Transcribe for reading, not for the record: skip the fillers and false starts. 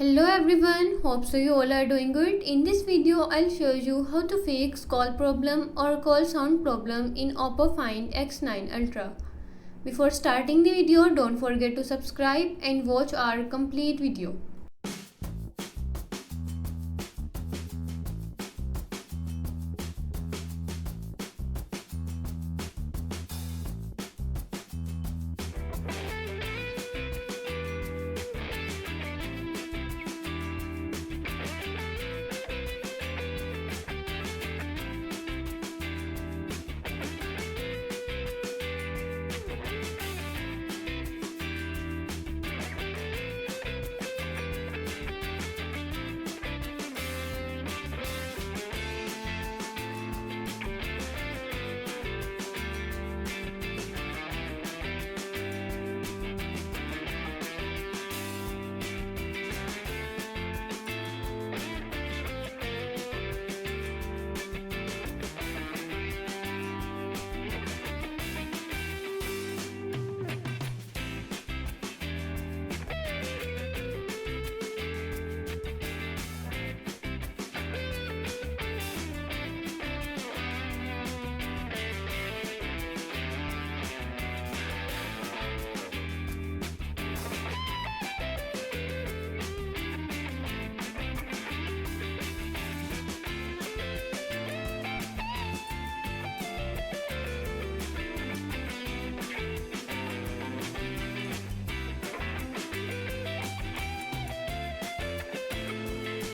Hello everyone, hope so you all are doing good. In this video I'll show you how to fix call problem or call sound problem in Oppo Find X9 Ultra. Before starting the video, don't forget to subscribe and watch our complete video.